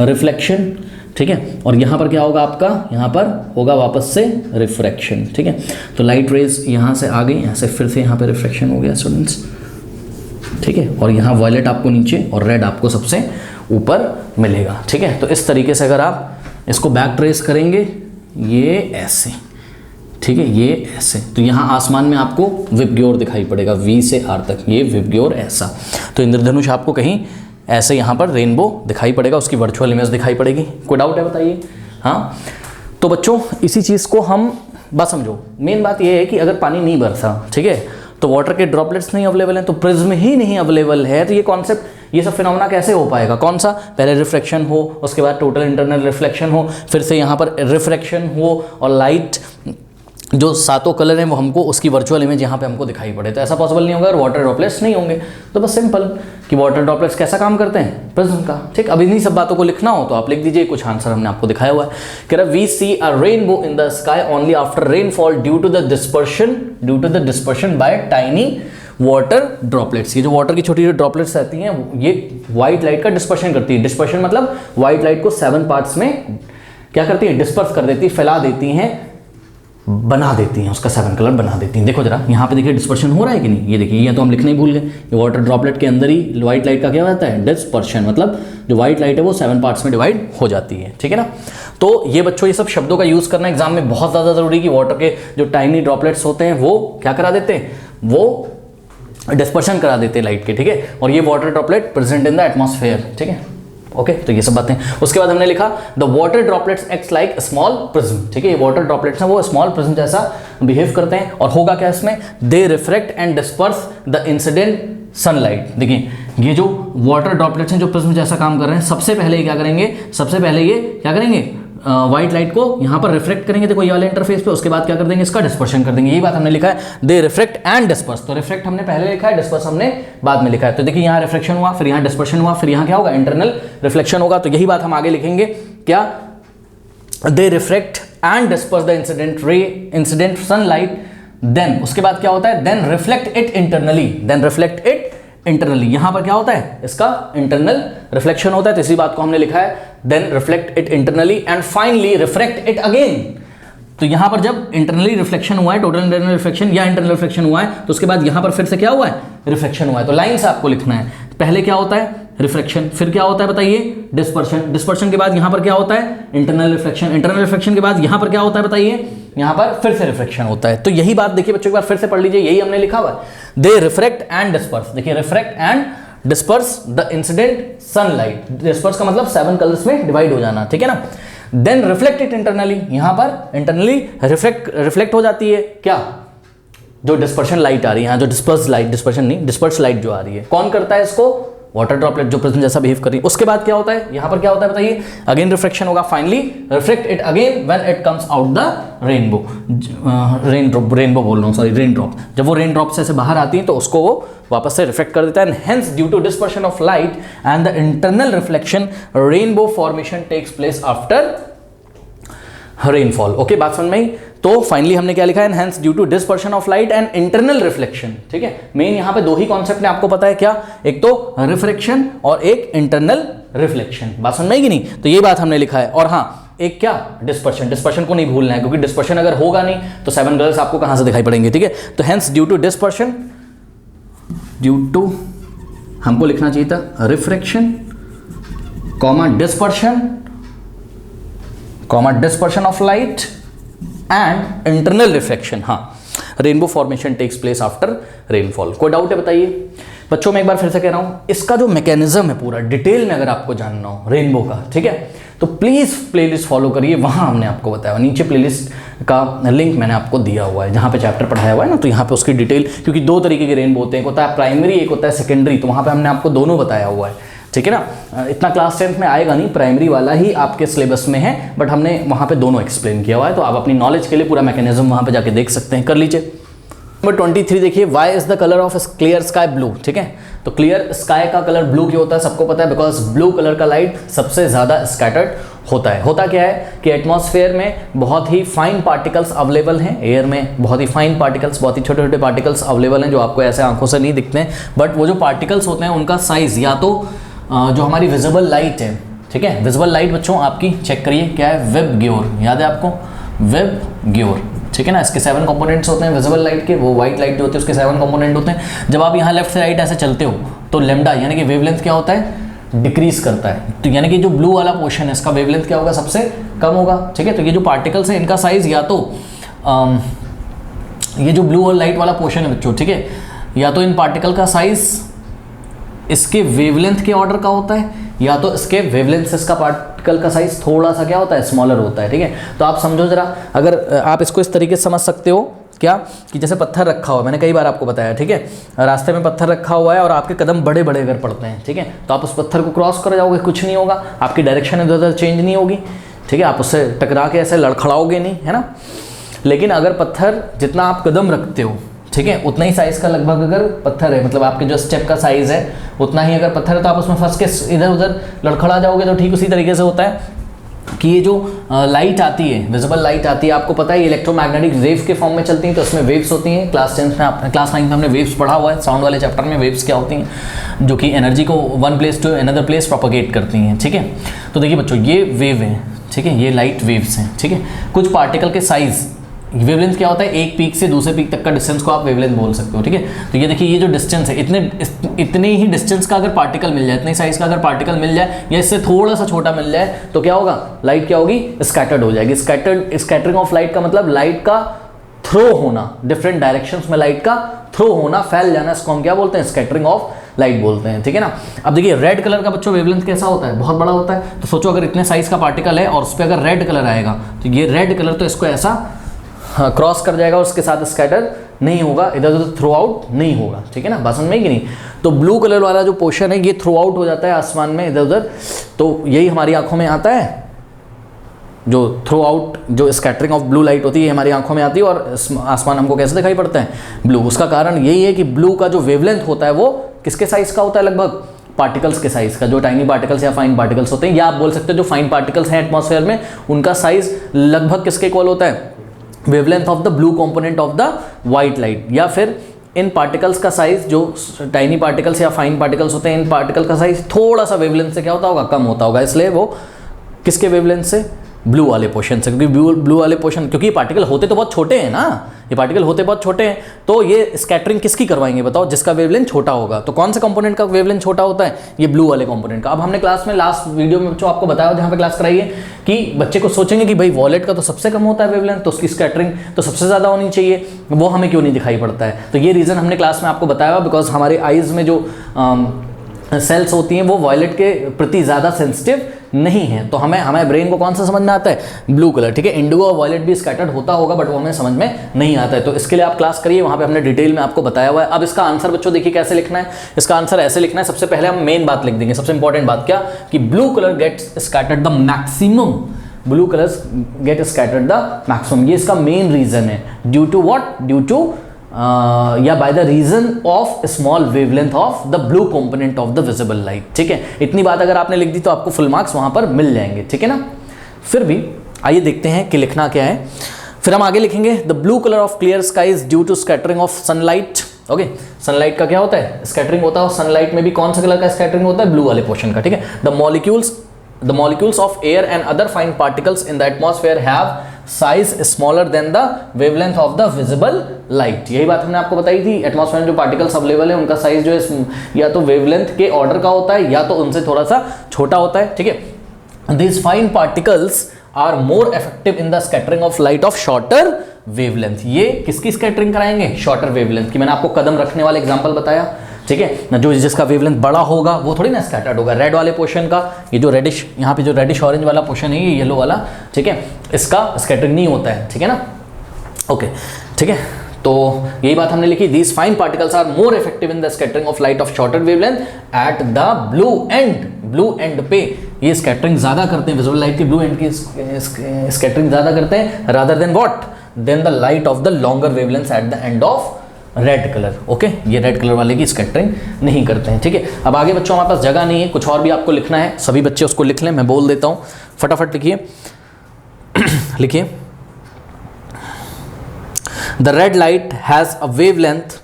रिफ्लेक्शन, ठीक है। और यहाँ पर क्या होगा आपका, यहाँ पर होगा वापस से रिफ्रैक्शन, ठीक है। तो लाइट रेज यहाँ से आ गई, यहाँ से फिर से यहाँ पे रिफ्रैक्शन हो गया स्टूडेंट्स, ठीक है। और यहाँ वायलेट आपको नीचे और रेड आपको सबसे ऊपर मिलेगा, ठीक है। तो इस तरीके से अगर आप इसको बैक ट्रेस करेंगे, ये ऐसे, ठीक है, ये ऐसे, तो यहाँ आसमान में आपको विबग्योर दिखाई पड़ेगा, V से R तक, ये विबग्योर ऐसा। तो इंद्रधनुष आपको कहीं ऐसे यहाँ पर रेनबो दिखाई पड़ेगा, उसकी वर्चुअल इमेज दिखाई पड़ेगी। कोई डाउट है बताइए। हाँ, तो बच्चों इसी चीज़ को हम बस समझो, मेन बात ये है कि अगर पानी नहीं बरसा, ठीक है, तो वाटर के ड्रॉपलेट्स नहीं अवेलेबल हैं, तो प्रिज्म ही नहीं अवेलेबल है, तो ये कॉन्सेप्ट, ये सब फिनोमेना कैसे हो पाएगा, कौन सा, पहले रिफ्रैक्शन हो, उसके बाद टोटल इंटरनल रिफ्लेक्शन हो, फिर से यहाँ पर रिफ्रैक्शन हो और लाइट जो सातों कलर हैं वो हमको उसकी वर्चुअल इमेज यहाँ पे हमको दिखाई पड़े। तो ऐसा पॉसिबल नहीं होगा अगर वाटर ड्रॉपलेट्स नहीं होंगे। तो बस सिंपल कि वाटर ड्रॉपलेट्स कैसा काम करते हैं, प्रिज्म का। ठीक, अब इन्हीं सब बातों को लिखना हो तो आप लिख दीजिए, कुछ आंसर हमने आपको दिखाया हुआ है। कह रहा we see a rainbow in the sky only after rainfall due to the dispersion by tiny water droplets. ये जो वाटर की छोटी छोटी ड्रॉपलेट्स रहती हैं ये व्हाइट लाइट का डिस्पर्शन करती है। डिस्पर्शन मतलब व्हाइट लाइट को 7 पार्ट्स में क्या करती है, डिस्पर्स कर देती है, फैला देती हैं, बना देती हैं, उसका 7 कलर बना देती हैं। देखो जरा यहाँ पे देखिए डिस्पर्शन हो रहा है कि नहीं, ये देखिए, ये तो हम लिखने ही भूल गए। ये वाटर ड्रॉपलेट के अंदर ही व्हाइट लाइट का क्या होता है, डिस्पर्शन, मतलब जो व्हाइट लाइट है वो 7 पार्ट्स में डिवाइड हो जाती है। ठीक है ना। तो ये बच्चों ये सब शब्दों का यूज करना एग्जाम में बहुत ज़्यादा जरूरी, कि वाटर के जो टाइनी ड्रॉपलेट्स होते हैं वो क्या करा देते हैं, वो डिस्पर्शन करा देते हैं लाइट के। ठीक है, और ये water droplet present in the atmosphere. ठीक है, ओके। तो ये सब बातें, उसके बाद हमने लिखा the water droplets acts like small prism. ठीक है, ये वाटर ड्रॉपलेट्स हैं वो स्मॉल प्रिज्म जैसा बिहेव करते हैं। और होगा क्या इसमें, दे reflect and disperse the incident sunlight. देखिए ये जो वाटर ड्रॉपलेट्स हैं जो प्रिज्म जैसा काम कर रहे हैं, सबसे पहले क्या करेंगे, सबसे पहले ये क्या करेंगे, व्हाइट लाइट को यहाँ पर रिफ्लेक्ट करेंगे, देखो ये वाले इंटरफेस पे। उसके बाद क्या कर देंगे, इसका डिस्पर्शन कर देंगे। यही बात हमने लिखा है, दे रिफ्लेक्ट एंड डिस्पर्स। तो रिफ्लेक्ट हमने पहले लिखा है, डिस्पर्स हमने बाद में लिखा है। तो देखिए यहाँ रिफ्लेक्शन हुआ, फिर यहाँ डिस्पर्शन हुआ, फिर यहाँ क्या होगा, इंटरनल रिफ्लेक्शन होगा। तो यही बात हम आगे लिखेंगे, क्या, they reflect and disperse the incident sunlight, then उसके बाद क्या होता है, देन रिफ्लेक्ट इट इंटरनली। यहां पर क्या होता है, इसका इंटरनल रिफ्लेक्शन होता है। तो इसी बात को हमने लिखा है, then reflect it internally and finally refract it again. तो यहां पर जब इंटरनली रिफ्लेक्शन हुआ है, टोटल इंटरनल रिफ्लेक्शन या इंटरनल रिफ्लेक्शन हुआ है, तो उसके बाद यहां पर फिर से क्या हुआ है, रिफ्लेक्शन हुआ है। तो लाइन से आपको लिखना है, पहले क्या होता है, रिफ्लेक्शन, फिर क्या होता है बताइए, डिस्पर्शन, डिस्पर्शन के बाद यहां पर क्या होता है, इंटरनल रिफ्लेक्शन, इंटरनल रिफ्लेक्शन के बाद यहां पर क्या होता है बताइए, यहां पर फिर से रिफ्लेक्शन होता है। तो यही बात देखिए बच्चों, एक बार फिर से पढ़ लीजिए, यही हमने लिखा हुआ है, दे रिफ्लेक्ट एंड डिस्पर्स। देखिए reflect and disperse the incident sunlight. Disperse का मतलब 7 कलर्स में डिवाइड हो जाना। ठीक है ना। देन रिफ्लेक्ट इट इंटरनली, यहां पर इंटरनली रिफ्लेक्ट हो जाती है क्या, जो डिस्पर्शन लाइट आ रही है, यहाँ जो डिस्पर्स लाइट, डिस्पर्शन नहीं, डिस्पर्स लाइट जो आ रही है, कौन करता है इसको, वाटर ड्रॉपलेट जो प्रिज्म जैसा बिहेव कर रही है। उसके बाद क्या होता है, यहां पर क्या होता है बताइए, अगेन रिफ्लेक्शन होगा, finally reflect it again when it comes out the rainbow. Rainbow बोल रहा हूं, सॉरी, रेन ड्रॉप। जब वो रेन ड्रॉप से बाहर आती है तो उसको वो वापस से रिफ्लेक्ट कर देता है। Hence due to dispersion of light and the internal reflection, rainbow formation takes place after rainfall. Okay, बात समझ में आई। तो फाइनली हमने क्या लिखा है, and hence due to dispersion of light and internal reflection. ठीक है, मेन यहां पे 2 ही कॉन्सेप्ट ने आपको पता है क्या, एक तो रिफ्लेक्शन और एक इंटरनल रिफ्लेक्शन। बात समझ में आई कि नहीं। तो ये बात हमने लिखा है। और हाँ, एक क्या, डिस्पर्शन, डिस्पर्शन को नहीं भूलना है, क्योंकि डिस्पर्शन अगर होगा नहीं तो 7 कलर्स आपको कहां से दिखाई पड़ेंगे। ठीक है, तो hence due to dispersion, due to हमको लिखना चाहिए था refraction, comma dispersion of light and internal reflection. हाँ, rainbow formation takes place after rainfall. कोई डाउट है बताइए बच्चों। मैं एक बार फिर से कह रहा हूं, इसका जो मैकेनिज्म है पूरा डिटेल में अगर आपको जानना हो रेनबो का, ठीक है, तो प्लीज प्लेलिस्ट फॉलो करिए, वहां हमने आपको बताया, नीचे प्लेलिस्ट का लिंक मैंने आपको दिया हुआ है, जहां पे चैप्टर पढ़ाया हुआ है ना, तो यहाँ पे उसकी डिटेल, क्योंकि 2 तरीके के रेनबो होते हैं, एक होता है प्राइमरी, एक होता है सेकेंडरी, तो वहां पे हमने आपको दोनों बताया हुआ है। ठीक है ना। इतना क्लास 10th में आएगा नहीं, प्राइमरी वाला ही आपके सिलेबस में है, बट हमने वहां पे दोनों एक्सप्लेन किया हुआ है, तो आप अपनी नॉलेज के लिए पूरा मैकेनिज्म वहां पे जाके देख सकते हैं, कर लीजिए। नंबर 23 देखिए, why is the colour of clear sky blue. ठीक है, तो क्लियर स्काई का कलर ब्लू क्यों होता है, सबको पता है, बिकॉज ब्लू कलर का लाइट सबसे ज्यादा स्कैटर्ड होता है। होता क्या है कि एटमॉस्फेयर में बहुत ही फाइन पार्टिकल्स अवेलेबल हैं, एयर में बहुत ही फाइन पार्टिकल्स, बहुत ही छोटे छोटे पार्टिकल्स अवेलेबल हैं, जो आपको ऐसे आंखों से नहीं दिखते हैं, बट वो जो पार्टिकल्स होते हैं उनका साइज, या तो जो हमारी विजिबल लाइट है, ठीक है, विजिबल लाइट बच्चों आपकी चेक करिए क्या है, वेब ग्योर, याद है आपको, वेब ग्योर। ठीक है ना, इसके 7 कंपोनेंट्स होते हैं विजिबल लाइट के, वो व्हाइट लाइट जो होती है उसके 7 कंपोनेंट होते हैं। जब आप यहाँ लेफ्ट से राइट ऐसे चलते हो तो लेमडा यानी कि वेवलेंथ क्या होता है, डिक्रीज करता है। तो यानी कि जो ब्लू वाला पोर्शन है इसका वेवलेंथ क्या होगा, सबसे कम होगा। ठीक है, तो ये जो पार्टिकल्स हैं इनका साइज, या तो ये जो ब्लू और लाइट वाला पोर्शन है बच्चों, ठीक है, या तो इन पार्टिकल का साइज इसके वेवलेंथ के ऑर्डर का होता है, या तो इसके वेवलेंथ से इसका पार्टिकल का साइज थोड़ा सा क्या होता है, स्मॉलर होता है। ठीक है, तो आप समझो जरा, अगर आप इसको इस तरीके से समझ सकते हो क्या, कि जैसे पत्थर रखा हुआ है, मैंने कई बार आपको बताया, ठीक है, रास्ते में पत्थर रखा हुआ है और आपके कदम बड़े बड़े अगर पड़ते हैं, ठीक है, तो आप उस पत्थर को क्रॉस कर जाओगे, कुछ नहीं होगा, आपकी डायरेक्शन इधर उधर चेंज नहीं होगी। ठीक है, आप उससे टकरा के ऐसे लड़खड़ाओगे नहीं, है ना। लेकिन अगर पत्थर जितना आप कदम रखते हो, ठीक है, उतना ही साइज़ का लगभग अगर पत्थर है, मतलब आपके जो स्टेप का साइज़ है उतना ही अगर पत्थर है, तो आप उसमें फंस के इधर उधर लड़खड़ा जाओगे। तो ठीक उसी तरीके से होता है कि ये जो लाइट आती है, विजिबल लाइट आती है, आपको पता है इलेक्ट्रोमैग्नेटिक वेव के फॉर्म में चलती हैं, तो इसमें वेव्स होती हैं। क्लास 9 में हमने वेव्स पढ़ा हुआ है, साउंड वाले चैप्टर में वेव्स क्या होती हैं, जो कि एनर्जी को one place to another place propagate करती हैं, ठीक है। तो देखिए बच्चों, ये वेव है, ठीक है, ये लाइट वेव्स हैं, ठीक है। कुछ पार्टिकल के साइज़, वेवलेंथ क्या होता है, एक पीक से दूसरे पीक तक का डिस्टेंस को आप वेवलेंथ बोल सकते हो, ठीक है। तो ये देखिए, ये जो डिस्टेंस है, इतने ही डिस्टेंस का अगर पार्टिकल मिल जाए, इतने साइज का अगर पार्टिकल मिल जाए या इससे थोड़ा सा छोटा मिल जाए, तो क्या होगा, लाइट क्या होगी, स्कैटर्ड हो जाएगी। स्कैटरिंग ऑफ लाइट का मतलब लाइट का थ्रो होना, डिफरेंट डायरेक्शंस में लाइट का थ्रो होना, फैल जाना, इसको हम क्या बोलते हैं, स्कैटरिंग ऑफ लाइट बोलते हैं, ठीक है ना। अब देखिए रेड कलर का बच्चों वेवलेंथ कैसा होता है, बहुत बड़ा होता है। तो सोचो अगर इतने साइज का पार्टिकल है और उस पर अगर रेड कलर आएगा, तो ये रेड कलर तो इसको ऐसा क्रॉस कर जाएगा, उसके साथ स्कैटर नहीं होगा, इधर उधर थ्रो आउट नहीं होगा, ठीक है ना, बात समझ में कि नहीं। तो ब्लू कलर वाला जो पोर्शन है ये थ्रो आउट हो जाता है आसमान में इधर उधर, तो यही हमारी आंखों में आता है, जो थ्रो आउट, जो स्कैटरिंग ऑफ ब्लू लाइट होती है हमारी आंखों में आती है, और आसमान हमको कैसे दिखाई पड़ता है, ब्लू। उसका कारण यही है कि ब्लू का जो वेवलेंथ होता है वो किसके साइज का होता है, लगभग पार्टिकल्स के साइज का, जो टाइनी पार्टिकल्स या फाइन पार्टिकल्स होते हैं, या आप बोल सकते हो जो फाइन पार्टिकल्स हैं एटमॉस्फेयर में, उनका साइज लगभग किसके इक्वल होता है, wavelength of the blue component of the white light. या फिर इन पार्टिकल्स का साइज, जो टाइनी पार्टिकल्स या फाइन पार्टिकल्स होते हैं, इन पार्टिकल का साइज थोड़ा सा वेवलेंथ से क्या होता होगा, कम होता होगा, इसलिए वो किसके वेवलेंथ से, ब्लू वाले पोर्शन से, क्योंकि ब्लू वाले पोर्शन, क्योंकि ये पार्टिकल होते तो बहुत छोटे हैं ना, ये पार्टिकल होते बहुत छोटे हैं, तो ये स्कैटरिंग किसकी करवाएंगे बताओ, जिसका वेवलेंथ छोटा होगा। तो कौन से कंपोनेंट का वेवलेंथ छोटा होता है, ये ब्लू वाले कंपोनेंट का। अब हमने क्लास में लास्ट वीडियो में बच्चों आपको बताया, जहाँ पे क्लास कराई है, कि बच्चे को सोचेंगे कि भाई वॉलेट का तो सबसे कम होता है वेवलेंथ, तो उसकी स्कैटरिंग तो सबसे ज़्यादा होनी चाहिए, वो हमें क्यों नहीं दिखाई पड़ता है। तो ये रीज़न हमने क्लास में आपको बताया, बिकॉज हमारे आइज़ में जो सेल्स होती हैं वो वॉयलेट के प्रति ज़्यादा सेंसिटिव नहीं है। तो हमें ब्रेन को कौन सा समझ में आता है, ब्लू कलर, ठीक है। इंडिगो और वॉयलेट भी स्कैटर्ड होता होगा, बट वो हमें समझ में नहीं आता है। तो इसके लिए आप क्लास करिए, वहाँ पे हमने डिटेल में आपको बताया हुआ है। अब इसका आंसर बच्चों देखिए कैसे लिखना है। इसका आंसर ऐसे लिखना है, सबसे पहले हम मेन बात लिख देंगे, सबसे इंपॉर्टेंट बात क्या, कि blue colour gets scattered the maximum, blue colours get scattered the maximum. ये इसका मेन रीजन है, due to what, due to या by the reason of small wavelength of the blue component of the visible light, ठीक है। इतनी बात अगर आपने लिख दी तो आपको फुल मार्क्स वहां पर मिल जाएंगे, ठीक है ना। फिर भी आइए देखते हैं कि लिखना क्या है। फिर हम आगे लिखेंगे, the blue colour of clear sky is due to scattering of sunlight. Okay, sunlight का क्या होता है, स्कैटरिंग होता है। सनलाइट में भी कौन सा कलर का स्कैटरिंग होता है, ब्लू वाले पोर्शन का, ठीक है। The molecules of air and other fine particles in the atmosphere have size smaller than the wavelength of the visible light। यही बात हमने आपको बताई थी, एटमॉस्फेयर में जो पार्टिकल्स अवेलेबल है उनका साइज जो है या तो वेवलेंथ के ऑर्डर का होता है या तो उनसे थोड़ा सा छोटा होता है, ठीक है। These fine particles are more effective in the scattering of light of shorter wavelength। ये किसकी स्कैटरिंग कराएंगे, शॉर्टर वेवलेंथ की। मैंने आपको कदम रखने वाला एग्जांपल बताया, ठीक है ना, जो जिसका वेवलेंथ बड़ा होगा वो थोड़ी ना स्कैटर्ड होगा। रेड वाले पोर्शन का, ये जो रेडिश, यहाँ पे जो रेडिश ऑरेंज वाला पोर्शन है, ये येलो वाला, ठीक है, इसका स्कैटरिंग नहीं होता है, ठीक है ना। ओके, ठीक है, तो यही बात हमने लिखी, these fine particles are more effective in the scattering of light of shorter wavelength at the blue end. Blue end पे ये स्कैटरिंग ज्यादा करते हैं, विजुअल लाइट की ब्लू एंड की स्कैटरिंग ज्यादा करते हैं, rather than what, then the light of the longer wavelength at the end of red colour. Okay, ये रेड कलर वाले की स्कैटरिंग नहीं करते हैं, ठीक है। अब आगे बच्चों हमारे पास जगह नहीं है, कुछ और भी आपको लिखना है, सभी बच्चे उसको लिख लें, मैं बोल देता हूँ, फटाफट लिखिए। लिखिए, the red light has a wavelength,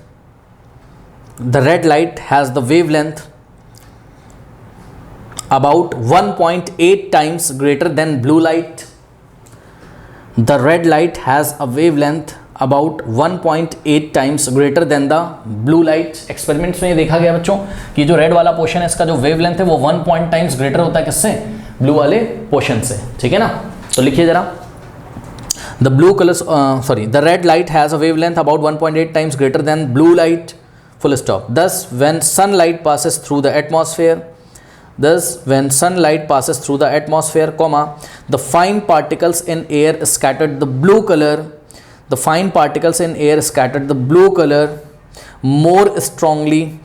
the red light has the wavelength about 1.8 times greater than blue light। The red light has a wavelength about 1.8 times greater than the blue light। Experiments में ये देखा गया बच्चों कि जो red वाला portion है इसका जो वेवलेंथ है वो 1 टाइम्स ग्रेटर होता है किससे, ब्लू वाले पोर्शन से, ठीक है ना। तो लिखिए जरा, the blue colors the red light has a wavelength about 1.8 times greater than blue light, full stop। Thus when sunlight passes through the atmosphere, comma, the fine particles in air scattered the blue color, the fine particles in air scattered the blue color more strongly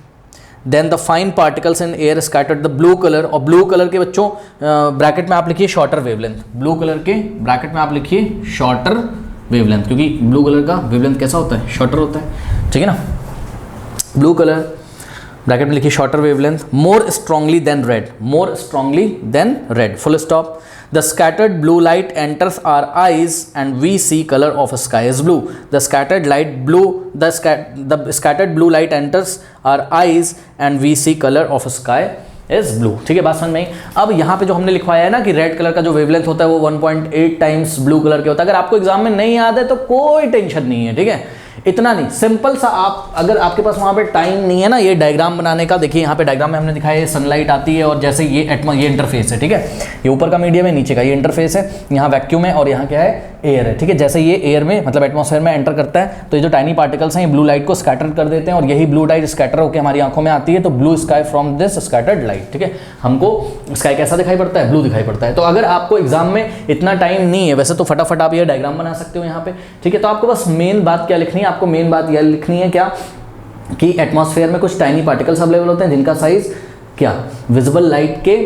than the fine particles in air scattered the blue color। और blue colour के बच्चों bracket में आप लिखिए shorter wavelength, blue colour के bracket में आप लिखिए शॉर्टर वेवलेंथ, क्योंकि ब्लू कलर का वेवलेंथ कैसा होता है, शॉर्टर होता है, ठीक है ना। ब्लू कलर ब्रैकेट में लिखिए shorter wavelength, more strongly than red, more strongly than red, full stop. The scattered blue light enters our eyes and we see color of sky is blue. The scattered blue light enters our eyes and we see color of sky is blue. ठीक है, बात समझ में आई। अब यहाँ पे जो हमने लिखवाया है ना कि रेड कलर का जो वेवलेंथ होता है वो 1.8 टाइम्स ब्लू कलर के होता है। अगर आपको एग्जाम में नहीं याद है तो कोई टेंशन नहीं है, ठीक है, इतना नहीं, सिंपल सा। आप अगर आपके पास वहाँ पे टाइम नहीं है ना ये डायग्राम बनाने का, देखिए यहाँ पे डायग्राम में हमने दिखाया है सनलाइट आती है और जैसे ये इंटरफेस है, ठीक है, ये ऊपर का मीडियम है, नीचे का ये इंटरफेस है, यहाँ वैक्यूम है और यहाँ क्या है, एयर है, ठीक है। जैसे ये एयर में मतलब एटमॉस्फेयर में एंटर करता है तो ये जो टाइनी पार्टिकल्स हैं ये ब्लू लाइट को स्कैटर कर देते हैं और यही ब्लू लाइट स्कैटर होकर हमारी आंखों में आती है, तो blue sky from this scattered light, ठीक है। हमको स्काई कैसा दिखाई पड़ता है, ब्लू दिखाई पड़ता है। तो अगर आपको एग्जाम में इतना टाइम नहीं है, वैसे तो फटाफट आप ये डायग्राम बना सकते हो यहाँ पे, ठीक है। तो आपको बस मेन बात क्या लिखनी है, आपको मेन बात यह लिखनी है क्या कि एटमॉस्फेयर में कुछ टाइनी पार्टिकल्स अवेलेबल होते हैं जिनका साइज क्या, विजिबल लाइट के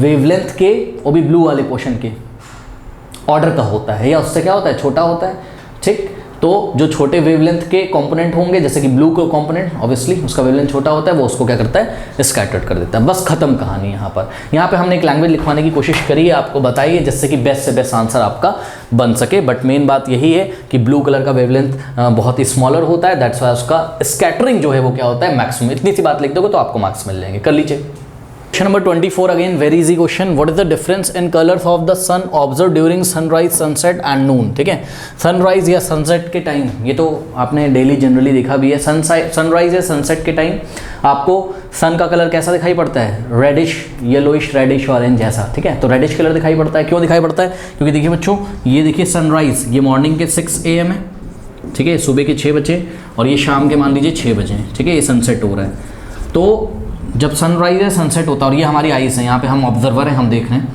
वेवलेंथ के वो भी ब्लू वाले पोर्शन के ऑर्डर का होता है या उससे क्या होता है, छोटा होता है, ठीक। तो जो छोटे वेवलेंथ के कंपोनेंट होंगे जैसे कि ब्लू को कंपोनेंट ऑब्वियसली उसका वेवलेंथ छोटा होता है, वो उसको क्या करता है, स्कैटर्ड कर देता है। बस खत्म कहानी। यहाँ पे हमने एक लैंग्वेज लिखवाने की कोशिश करी है, आपको बताइए जिससे कि बेस्ट से बेस्ट आंसर आपका बन सके। बट मेन बात यही है कि ब्लू कलर का वेवलेंथ बहुत ही स्मॉलर होता है, दैट्स वाई उसका स्कैटरिंग जो है वो क्या होता है, मैक्सिमम। इतनी सी बात लिख दोगे तो आपको मार्क्स मिल जाएंगे। कर लीजिए question number 24, again very easy question. What is the difference in colours of the sun observe during sunrise, sunset and noon, ठीक है। सनराइज या सनसेट के टाइम ये तो आपने डेली जनरली देखा भी है, सनराइज या सनसेट के टाइम आपको सन का कलर कैसा दिखाई पड़ता है, रेडिश, येलोइश, रेडिश ऑरेंज जैसा, ठीक है। तो रेडिश कलर दिखाई पड़ता है, क्यों दिखाई पड़ता है, क्योंकि देखिए बच्चों ये देखिए सनराइज ये मॉर्निंग के 6 AM है, ठीक है, सुबह के 6 बजे, और ये शाम के मान लीजिए 6 बजे, ठीक है, ये सनसेट हो रहा है। तो जब सनराइज है सनसेट होता है और ये हमारी आइज है, यहाँ पे हम ऑब्जर्वर हैं, हम देख रहे हैं,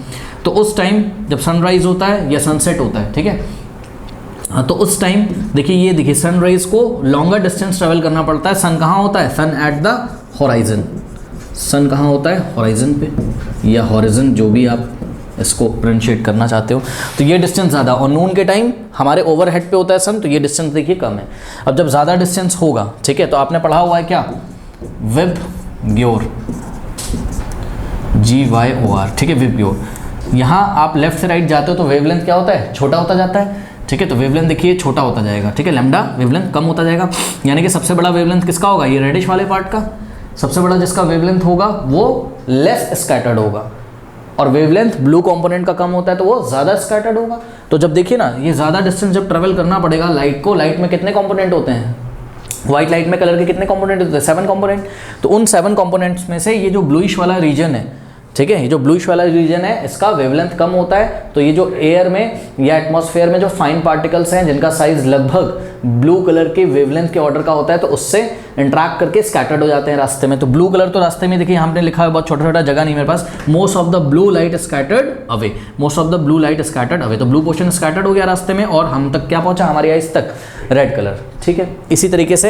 तो उस टाइम जब सनराइज होता है या सनसेट होता है, ठीक है, तो उस टाइम देखिए ये देखिए सनराइज को लॉन्गर डिस्टेंस ट्रेवल करना पड़ता है। सन कहाँ होता है, सन एट द हॉराइजन, सन कहाँ होता है, हॉराइजन पे या हॉरिजन, जो भी आप इसको प्रोनाउंशिएट करना चाहते हो। तो ये डिस्टेंस ज़्यादा, और नून के टाइम हमारे ओवरहेड पे होता है सन, तो ये डिस्टेंस देखिए कम है। अब जब ज़्यादा डिस्टेंस होगा, ठीक है, तो आपने पढ़ा हुआ है क्या, विब ग्योर, GYOR, ठीक है, विब ग्योर। यहाँ आप लेफ्ट से राइट जाते हो तो वेवलेंथ क्या होता है, छोटा होता जाता है, ठीक है। तो वेवलेंथ देखिए छोटा होता जाएगा, ठीक है, लैम्डा वेवलेंथ कम होता जाएगा। यानी कि सबसे बड़ा वेवलेंथ किसका होगा, ये रेडिश वाले पार्ट का, सबसे बड़ा जिसका वेवलेंथ होगा वो लेस स्कैटर्ड होगा, और वेवलेंथ ब्लू कंपोनेंट का कम होता है तो वो ज़्यादा स्कैटर्ड होगा। तो जब देखिए ना ये ज़्यादा डिस्टेंस जब ट्रेवल करना पड़ेगा लाइट को, लाइट में कितने कंपोनेंट होते हैं, व्हाइट लाइट में कलर के कितने कंपोनेंट होते हैं, 7 कंपोनेंट। तो उन 7 कंपोनेंट्स में से ये जो ब्लूइश वाला रीजन है, ठीक है, ये जो ब्लूइश वाला रीजन है इसका वेवलेंथ कम होता है। तो ये जो एयर में या एटमॉस्फेयर में जो फाइन पार्टिकल्स हैं जिनका साइज लगभग ब्लू कलर के वेवलेंथ के ऑर्डर का होता है, तो उससे इंट्रैक्ट करके स्कैटर्ड हो जाते हैं रास्ते में। तो ब्लू कलर तो रास्ते में देखिए हमने लिखा है, बहुत छोटा छोटा जगह नहीं मेरे पास, most of the blue light scattered away, most of the blue light scattered away. तो ब्लू पोर्शन स्कैटर्ड हो गया रास्ते में और हम तक क्या पहुंचा, हमारी आइज तक रेड कलर, ठीक है। इसी तरीके से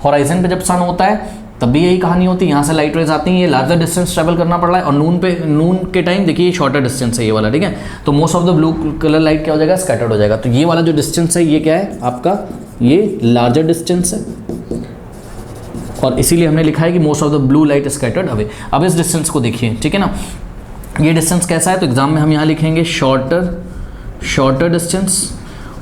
हॉराइजन पे जब सन होता है तब भी यही कहानी होती है, यहाँ से लाइट रेज आती हैं, ये लार्जर डिस्टेंस ट्रेवल करना पड़ रहा है, और नून के टाइम देखिए ये शॉर्टर डिस्टेंस है ये वाला, ठीक है। तो most of the blue colour light क्या हो जाएगा, स्कैटर्ड हो जाएगा। तो ये वाला जो डिस्टेंस है ये क्या है आपका, ये लार्जर डिस्टेंस है, और इसीलिए हमने लिखा है कि most of the blue light scattered away. अब इस डिस्टेंस को देखिए, ठीक है ना, ये डिस्टेंस कैसा है, तो एग्जाम में हम यहाँ लिखेंगे शॉर्टर डिस्टेंस।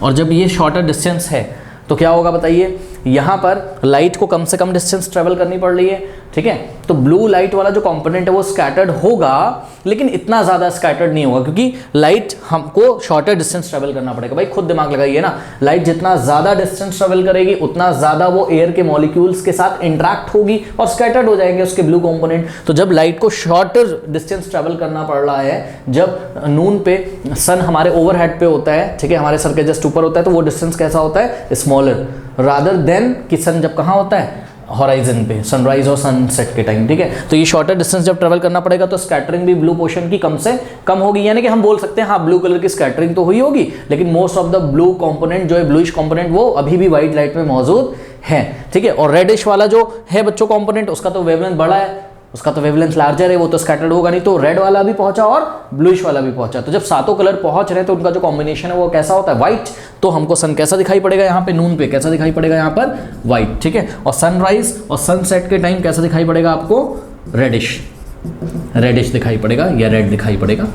और जब ये शॉर्टर डिस्टेंस है तो क्या होगा बताइए, यहाँ पर लाइट को कम से कम डिस्टेंस ट्रेवल करनी पड़ रही है, ठीक है। तो ब्लू लाइट वाला जो कंपोनेंट है वो स्कैटर्ड होगा, लेकिन इतना ज़्यादा स्कैटर्ड नहीं होगा, क्योंकि लाइट हमको शॉर्टर डिस्टेंस ट्रेवल करना पड़ेगा। भाई खुद दिमाग लगाइए ना, लाइट जितना ज़्यादा डिस्टेंस ट्रेवल करेगी उतना ज़्यादा वो एयर के मॉलिक्यूल्स के साथ इंट्रैक्ट होगी और स्कैटर्ड हो जाएंगे उसके ब्लू कंपोनेंट। तो जब लाइट को शॉर्टर डिस्टेंस ट्रेवल करना पड़ रहा है, जब नून पे सन हमारे ओवरहेड पे होता है, ठीक है, हमारे सर के जस्ट ऊपर होता है, तो वो डिस्टेंस कैसा होता है, स्मॉलर, रादर देन कि सन जब कहाँ होता है, हॉराइजन पे, सनराइज और सनसेट के टाइम, ठीक है। तो ये शॉर्टर डिस्टेंस जब ट्रेवल करना पड़ेगा तो स्कैटरिंग भी ब्लू पोर्शन की कम से कम होगी। यानी कि हम बोल सकते हैं हाँ ब्लू कलर की स्कैटरिंग तो हुई होगी, लेकिन most of the blue component जो है, ब्लूइश कंपोनेंट, वो अभी भी व्हाइट लाइट में मौजूद है, ठीक है। और रेडिश वाला जो है बच्चों कंपोनेंट, उसका तो वेवलेंथ बड़ा है, उसका तो वेवलेंथ लार्जर है, वो तो स्कैटर्ड होगा नहीं, तो रेड वाला भी पहुंचा और ब्लूइश वाला भी पहुंचा। तो जब सातों कलर पहुंच रहे हैं तो उनका जो कॉम्बिनेशन है वो कैसा होता है, व्हाइट। तो हमको सन कैसा दिखाई पड़ेगा यहाँ पे, नून पे कैसा दिखाई पड़ेगा यहाँ पर, व्हाइट, ठीक है। और सनराइज और सनसेट के टाइम कैसा दिखाई पड़ेगा आपको, रेडिश दिखाई पड़ेगा या रेड दिखाई पड़ेगा।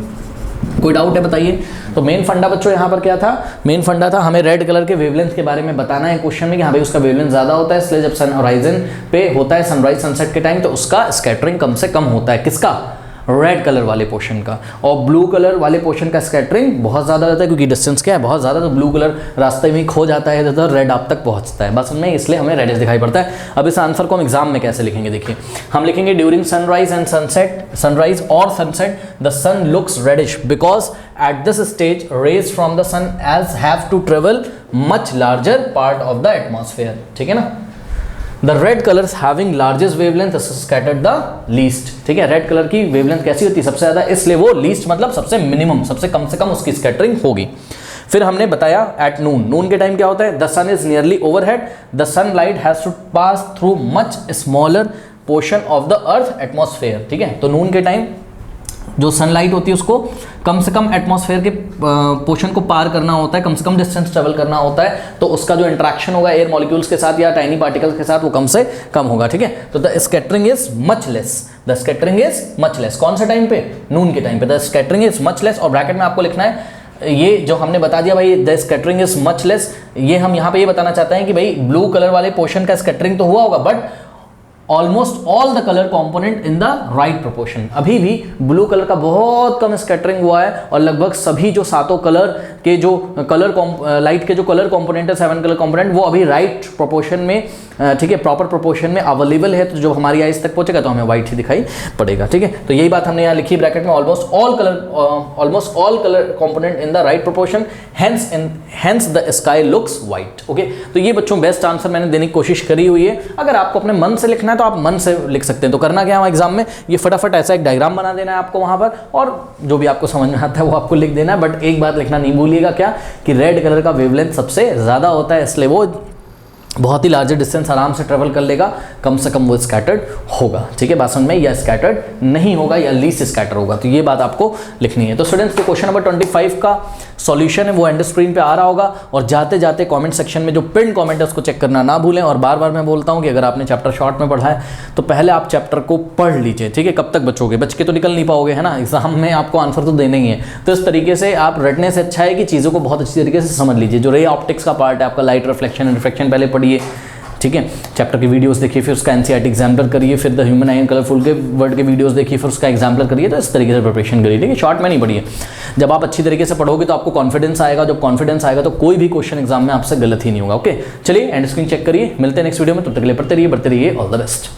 कोई डाउट है बताइए। तो मेन फंडा बच्चों यहाँ पर क्या था, मेन फंडा था हमें रेड कलर के वेवलेंथ के बारे में बताना है क्वेश्चन में कि हाँ भाई उसका वेवलेंथ ज्यादा होता है, इसलिए जब सन होराइजन पे होता है सनराइज सनसेट के टाइम तो उसका स्कैटरिंग कम से कम होता है, किसका, रेड कलर वाले पोर्शन का। और ब्लू कलर वाले पोर्शन का स्कैटरिंग बहुत ज़्यादा रहता है क्योंकि डिस्टेंस क्या है, बहुत ज़्यादा, तो ब्लू कलर रास्ते में खो जाता है इधर, रेड आप तक पहुंचता है बस में, इसलिए हमें रेडिश दिखाई पड़ता है। अब इस आंसर को हम एग्जाम में कैसे लिखेंगे, देखिए हम लिखेंगे during sunrise and sunset, sunrise और sunset the sun looks reddish because at this stage rays from the sun as have to travel much larger part of the atmosphere, ठीक है ना। The red colors having largest wavelength is scattered the least, ठीक है। Red colour की wavelength कैसी होती है, सबसे ज्यादा, इसलिए वो लीस्ट मतलब सबसे मिनिमम, सबसे कम से कम उसकी स्कैटरिंग होगी। फिर हमने बताया एट नून, नून के टाइम क्या होता है, the sun is nearly overhead, the sunlight has to pass through much smaller portion of the earth atmosphere, ठीक है। तो नून के टाइम जो सनलाइट होती है उसको कम से कम एटमॉस्फेयर के पोर्शन को पार करना होता है, कम से कम डिस्टेंस ट्रेवल करना होता है, तो उसका जो इंट्रैक्शन होगा एयर मॉलिक्यूल्स के साथ या टाइनी पार्टिकल्स के साथ वो कम से कम होगा, ठीक है। तो the scattering is much less, the scattering is much less, कौन से टाइम पे, नून के टाइम पे, the scattering is much less. और ब्रैकेट में आपको लिखना है ये जो हमने बता दिया भाई, the scattering is much less, ये हम यहाँ पे ये बताना चाहते हैं कि भाई ब्लू कलर वाले पोर्शन का स्कैटरिंग तो हुआ होगा but almost all the colour component in the right proportion, अभी भी ब्लू कलर का बहुत कम स्कैटरिंग हुआ है और लगभग सभी जो सातों कलर के जो कलर लाइट के जो कलर कॉम्पोनेंट है, 7 कलर कॉम्पोनेंट, वो अभी राइट प्रोपोर्शन में, ठीक है, प्रॉपर प्रोपोर्शन में अवेलेबल है। तो जो हमारी आइज तक पहुंचेगा तो हमें व्हाइट ही दिखाई पड़ेगा, ठीक है। तो यही बात हमने यहाँ लिखी ब्रैकेट में, almost all colour component in the right proportion, hence the sky looks white, okay. तो ये बच्चों बेस्ट आंसर मैंने देने की कोशिश करी हुई है। अगर आपको अपने मन से लिखना है तो आप मन से लिख सकते हैं। तो करना क्या है एग्जाम में, ये फटाफट ऐसा एक डायग्राम बना देना है आपको वहां पर, और जो भी आपको समझ में आता है वो आपको लिख देना है। बट एक बात लिखना नहीं भूलिएगा, क्या, कि रेड कलर का वेवलेंथ सबसे ज्यादा होता है, इसलिए वो बहुत ही लार्जर डिस्टेंस आराम से ट्रेवल कर लेगा, कम से कम वो स्कैटर्ड होगा, ठीक है, भाषण में, या स्कैटर्ड नहीं होगा या लीस्ट स्कैटर होगा। तो ये बात आपको लिखनी है। तो स्टूडेंट्स, जो क्वेश्चन नंबर 25 का सॉल्यूशन है वो एंड स्क्रीन पे आ रहा होगा, और जाते जाते कमेंट सेक्शन में जो पिन कमेंट है उसको चेक करना ना भूलें। और बार बार मैं बोलता हूँ कि अगर आपने चैप्टर शॉर्ट में पढ़ा है तो पहले आप चैप्टर को पढ़ लीजिए, ठीक है। कब तक बचोगे, बच के तो निकल नहीं पाओगे, है ना, एग्जाम में आपको आंसर तो देना ही है। तो इस तरीके से आप रटने से अच्छा है कि चीज़ों को बहुत अच्छी तरीके से समझ लीजिए। जो रे ऑप्टिक्स का पार्ट है आपका, लाइट रिफ्लेक्शन एंड रिफ्रैक्शन, पहले पढ़िए, ठीक है, चैप्टर की वीडियोस देखिए, फिर उसका एनसीईआरटी एग्जाम्पल करिए, फिर the human I and colourful के वर्ड के वीडियोस देखिए, फिर उसका एग्जाम्पल करिए। तो इस तरीके से प्रिपरेशन करिए, ठीक है, शॉर्ट में नहीं पढ़िए। जब आप अच्छी तरीके से पढ़ोगे तो आपको कॉन्फिडेंस आएगा, जब कॉन्फिडेंस आएगा तो कोई भी क्वेश्चन एग्जाम में आपसे गलत ही नहीं होगा, ओके। चलिए एंड स्क्रीन चेक करिए, मिलते हैं नेक्स्ट वीडियो में, तब तक के लिए पढ़ते रहिए, बढ़ते रहिए, ऑल द बेस्ट।